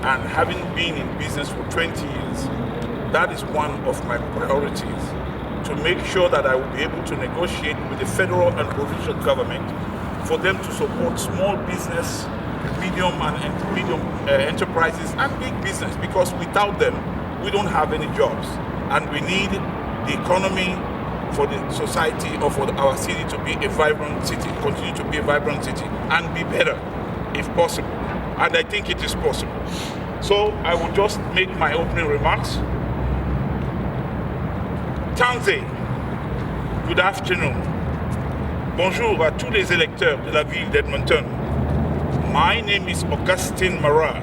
and having been in business for 20 years, that is one of my priorities, to make sure that I will be able to negotiate with the federal and provincial government for them to support small business, medium enterprises and big business, because without them, we don't have any jobs. And we need the economy for the society or for our city to be a vibrant city, continue to be a vibrant city, and be better if possible. And I think it is possible. So I will just make my opening remarks. Tanzé, good afternoon. Bonjour à tous les électeurs de la ville d'Edmonton. My name is Augustine Marat.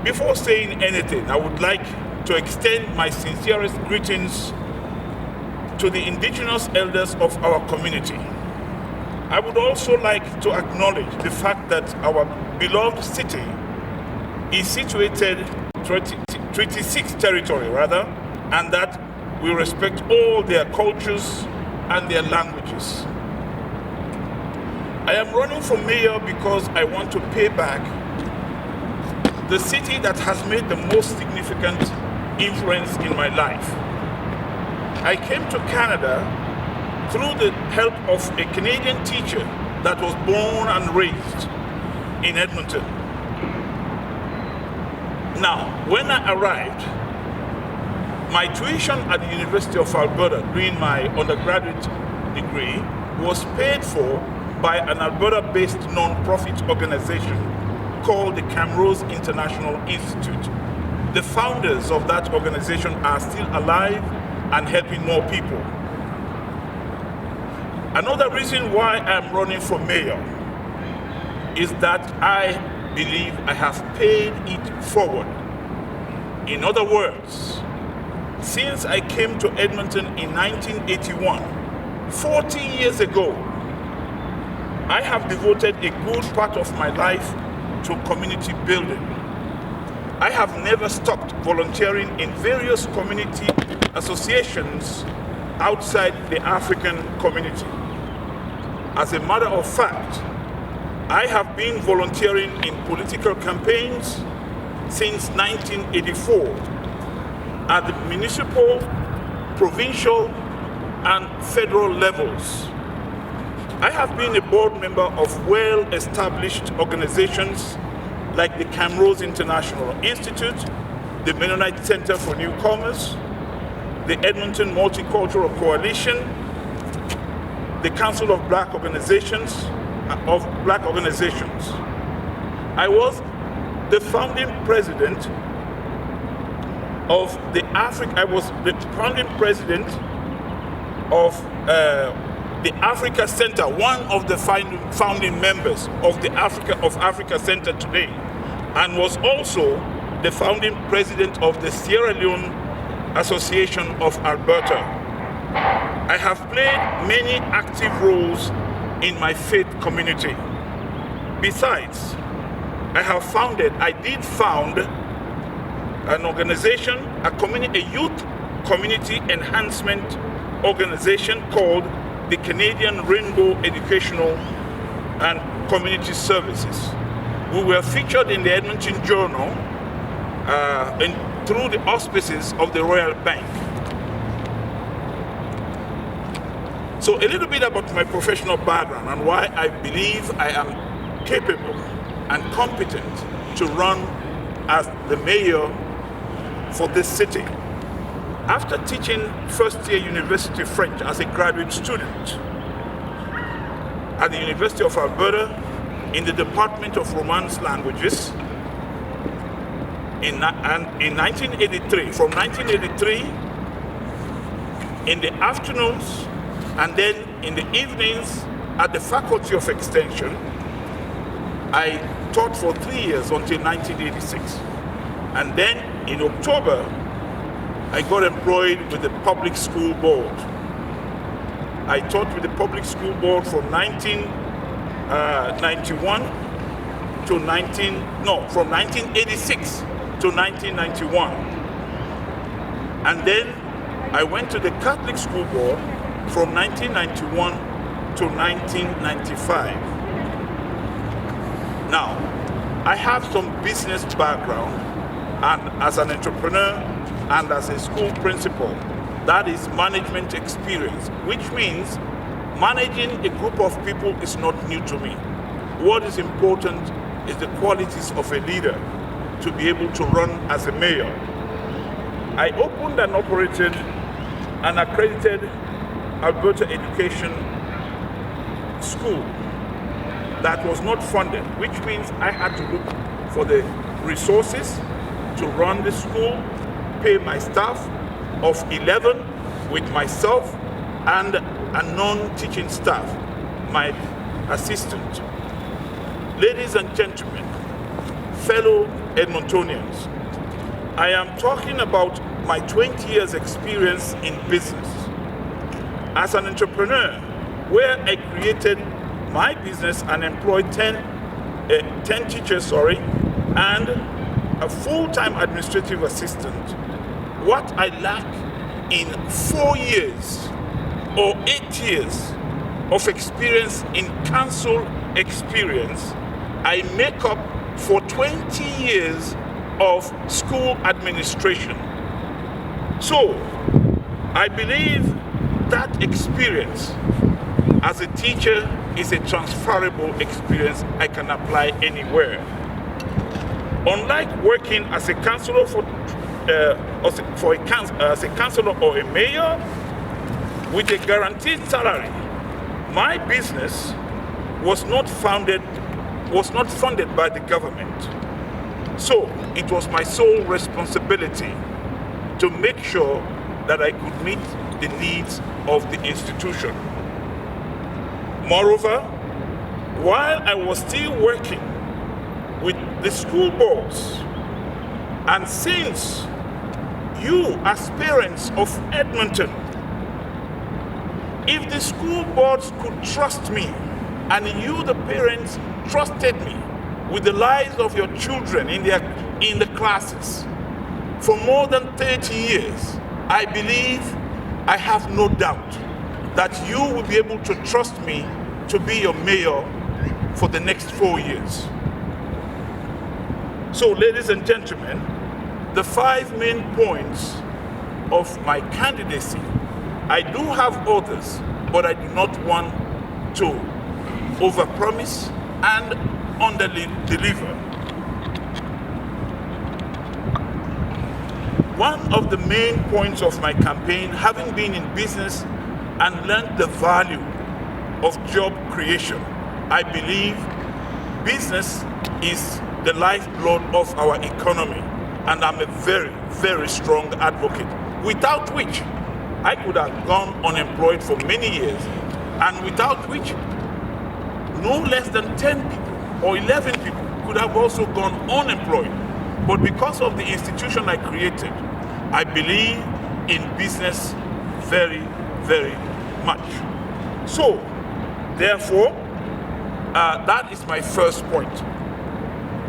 Before saying anything, I would like to extend my sincerest greetings to the indigenous elders of our community. I would also like to acknowledge the fact that our beloved city is situated Treaty 6 territory and that we respect all their cultures and their languages. I am running for mayor because I want to pay back the city that has made the most significant influence in my life. I came to Canada through the help of a Canadian teacher that was born and raised in Edmonton. Now, when I arrived, my tuition at the University of Alberta during my undergraduate degree was paid for by an Alberta-based non-profit organization called the Camrose International Institute. The founders of that organization are still alive and helping more people. Another reason why I'm running for mayor is that I believe I have paid it forward. In other words, since I came to Edmonton in 1981, 40 years ago, I have devoted a good part of my life to community building. I have never stopped volunteering in various community associations outside the African community. As a matter of fact, I have been volunteering in political campaigns since 1984 at the municipal, provincial, and federal levels. I have been a board member of well-established organizations like the Camrose International Institute, the Mennonite Center for Newcomers, the Edmonton Multicultural Coalition, the Council of Black Organizations. I was the founding president of the Africa Center, one of the founding members of the Africa Center today, and was also the founding president of the Sierra Leone Association of Alberta. I have played many active roles in my faith community. Besides, I did found an organization, a youth community enhancement organization called the Canadian Rainbow Educational and Community Services. We were featured in the Edmonton Journal through the auspices of the Royal Bank. So a little bit about my professional background and why I believe I am capable and competent to run as the mayor for this city. After teaching first-year university French as a graduate student at the University of Alberta in the Department of Romance Languages in 1983, from 1983 in the afternoons and then in the evenings at the Faculty of Extension, I taught for 3 years until 1986. And then in October, I got employed with the Public School Board. I taught with the Public School Board from 1991 to from 1986 to 1991. And then I went to the Catholic School Board from 1991 to 1995. Now, I have some business background, and as an entrepreneur and as a school principal, that is management experience, which means managing a group of people is not new to me. What is important is the qualities of a leader to be able to run as a mayor. I opened and operated an accredited Alberta education school that was not funded, which means I had to look for the resources to run the school, pay my staff of 11 with myself and a non-teaching staff, my assistant. Ladies and gentlemen, fellow Edmontonians, I am talking about my 20 years experience in business. As an entrepreneur, where I created my business and employed 10 teachers, and a full-time administrative assistant, what I lack in 4 years or 8 years of experience in council experience, I make up for 20 years of school administration. So, I believe that experience as a teacher is a transferable experience I can apply anywhere. Unlike working as a councillor as a councillor or a mayor with a guaranteed salary, my business was not funded by the government. So it was my sole responsibility to make sure that I could meet the needs of the institution. Moreover, while I was still working with the school boards, and since you as parents of Edmonton, if the school boards could trust me, and you the parents trusted me with the lives of your children in the classes for more than 30 years, I believe, I have no doubt that you will be able to trust me to be your mayor for the next 4 years. So, ladies and gentlemen, the 5 main points of my candidacy, I do have others, but I do not want to overpromise and underdeliver. One of the main points of my campaign, having been in business and learned the value of job creation, I believe business is the lifeblood of our economy, and I'm a very, very strong advocate, without which I could have gone unemployed for many years, and without which no less than 10 people or 11 people could have also gone unemployed. But because of the institution I created, I believe in business very, very much. So, therefore, that is my first point.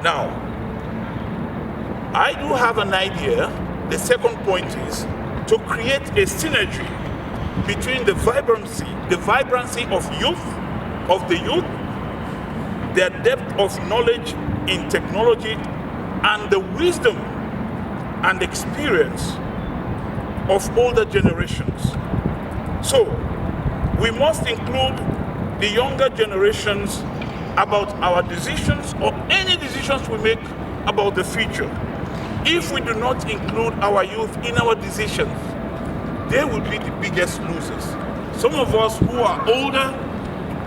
Now, I do have an idea. The second point is to create a synergy between the vibrancy of the youth, their depth of knowledge in technology, and the wisdom and experience of older generations. So, we must include the younger generations about our decisions or any decisions we make about the future. If we do not include our youth in our decisions, they will be the biggest losers. Some of us who are older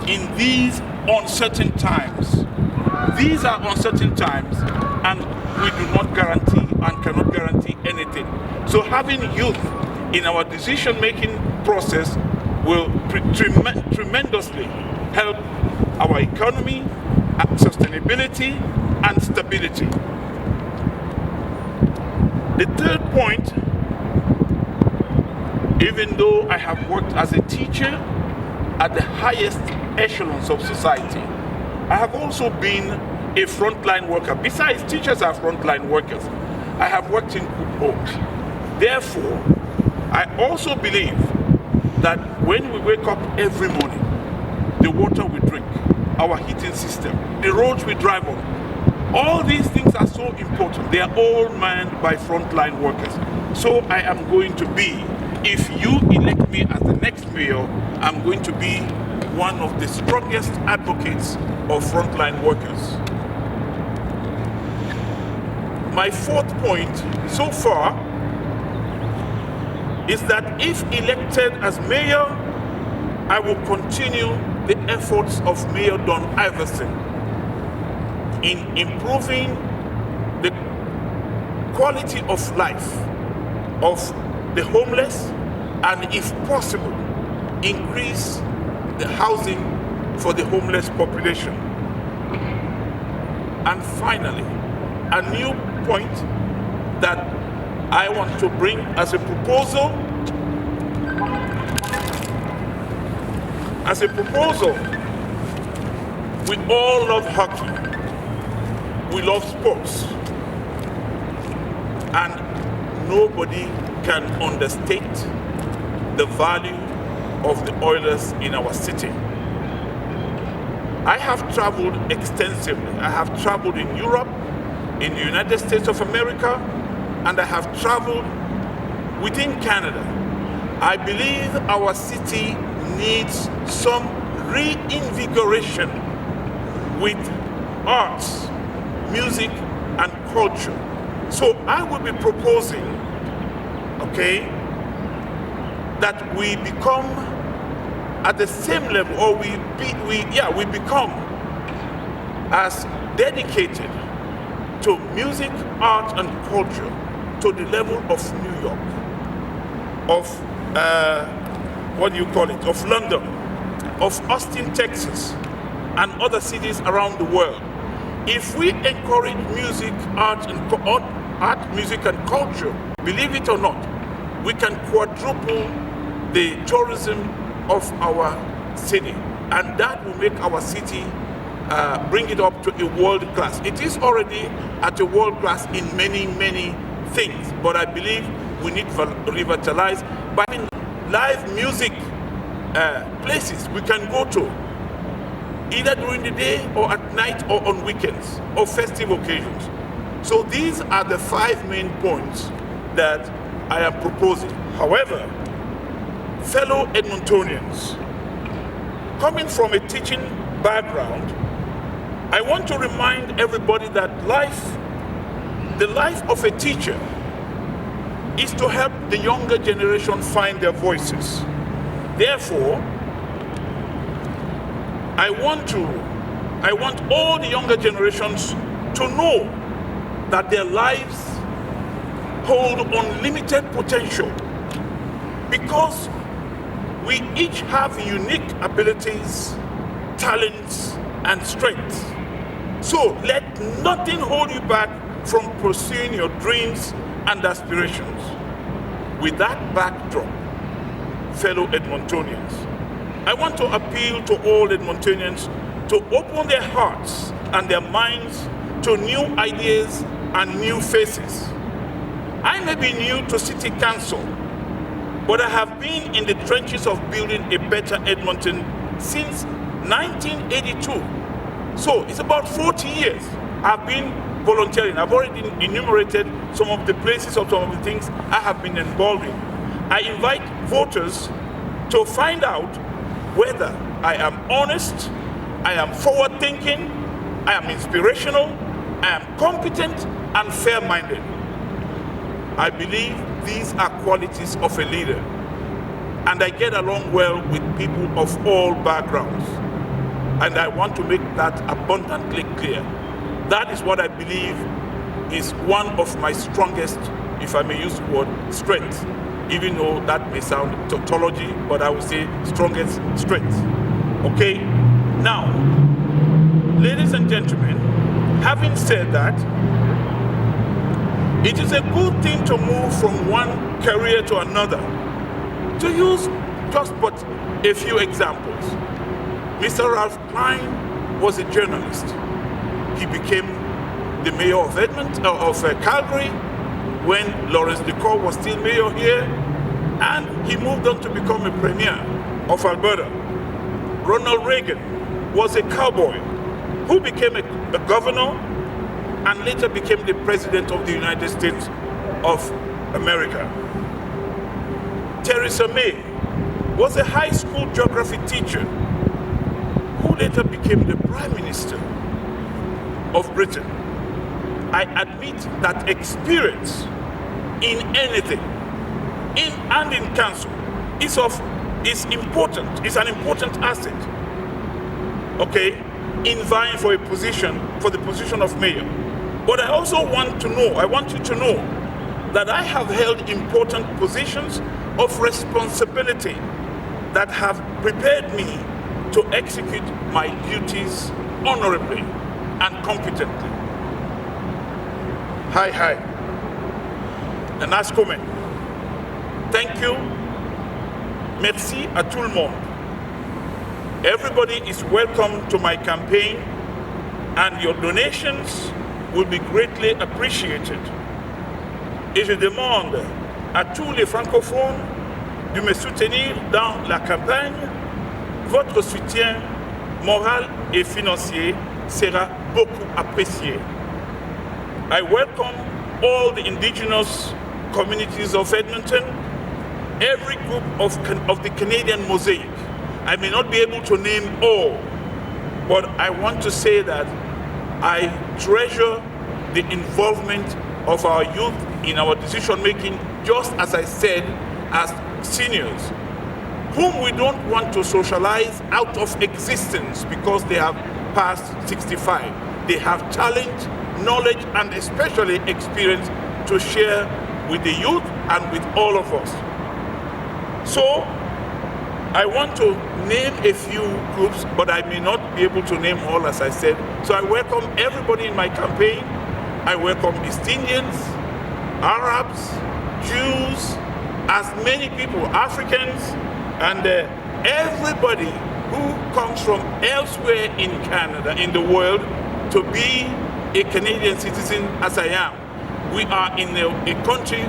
in these uncertain times, these are uncertain times, and we do not guarantee and cannot guarantee anything. So having youth in our decision-making process will tremendously help our economy, sustainability, and stability. The third point, even though I have worked as a teacher at the highest echelons of society, I have also been a frontline worker. Besides, teachers are frontline workers. I have worked in group homes. Therefore, I also believe that when we wake up every morning, the water we drink, our heating system, the roads we drive on, All these things are so important. They are all manned by frontline workers. So I am going to be, if you elect me as the next mayor, I'm going to be one of the strongest advocates of frontline workers. My fourth point so far is that if elected as mayor, I will continue the efforts of Mayor Don Iverson in improving the quality of life of the homeless, and if possible, increase the housing for the homeless population. And finally, a new point that I want to bring as a proposal. We all love hockey. We love sports. And nobody can understate the value of the Oilers in our city. I have traveled extensively. I have traveled in Europe, in the United States of America, and I have traveled within Canada. I believe our city needs some reinvigoration with arts, music, and culture. So I will be proposing, okay, that we become at the same level, or we become as dedicated to music, art, and culture to the level of New York, of of London, of Austin, Texas, and other cities around the world. If we encourage music, music, and culture, believe it or not, we can quadruple the tourism of our city, and that will make our city bring it up to a world class. It is already at a world class in many, many things, but I believe we need to revitalize by having live music places we can go to, either during the day or at night or on weekends or festive occasions. So these are the 5 main points that I am proposing. However, fellow Edmontonians, coming from a teaching background, I want to remind everybody that the life of a teacher is to help the younger generation find their voices. Therefore, I want all the younger generations to know that their lives hold unlimited potential, because we each have unique abilities, talents, and strengths. So let nothing hold you back from pursuing your dreams and aspirations. With that backdrop, fellow Edmontonians, I want to appeal to all Edmontonians to open their hearts and their minds to new ideas and new faces. I may be new to City Council, but I have been in the trenches of building a better Edmonton since 1982. So it's about 40 years I've been volunteering. I've already enumerated some of the places or some of the things I have been involved in. I invite voters to find out whether I am honest, I am forward-thinking, I am inspirational, I am competent and fair-minded. I believe these are qualities of a leader, and I get along well with people of all backgrounds, and I want to make that abundantly clear. That is what I believe is one of my strongest, if I may use the word, strengths, even though that may sound tautology, but I would say strongest strengths. Okay? Now, ladies and gentlemen, having said that, it is a good thing to move from one career to another. To use just but a few examples, Mr. Ralph Klein was a journalist. He became the mayor of Calgary when Lawrence Decor was still mayor here, and he moved on to become a premier of Alberta. Ronald Reagan was a cowboy who became a governor and later became the President of the United States of America. Theresa May was a high school geography teacher who later became the Prime Minister of Britain. I admit that experience in anything, in council, is important, is an important asset, okay, in vying for the position of mayor. But I also want you to know that I have held important positions of responsibility that have prepared me to execute my duties honorably and competently. Hi. Un as commun. Thank you. Merci à tout le monde. Everybody is welcome to my campaign, and your donations will be greatly appreciated. Et je demande à tous les francophones de me soutenir dans la campagne. Votre soutien moral et financier sera beaucoup apprécié. I welcome all the indigenous communities of Edmonton, every group of the Canadian mosaic. I may not be able to name all, but I want to say that I treasure the involvement of our youth in our decision making, just as I said, as seniors, whom we don't want to socialize out of existence because they have passed 65. They have talent, knowledge, and especially experience to share with the youth and with all of us. So I want to name a few groups, but I may not be able to name all, as I said. So I welcome everybody in my campaign. I welcome East Indians, Arabs, Jews, as many people, Africans, and everybody who comes from elsewhere in Canada, in the world, to be a Canadian citizen as I am. We are in a country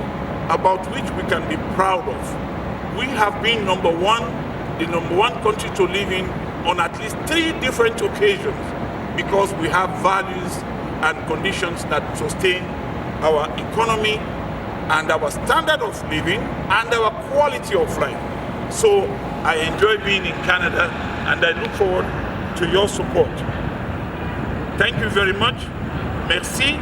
about which we can be proud of. We have been the number one country to live in on at least 3 different occasions, because we have values and conditions that sustain our economy and our standard of living and our quality of life. So I enjoy being in Canada, and I look forward to your support. Thank you very much. Merci.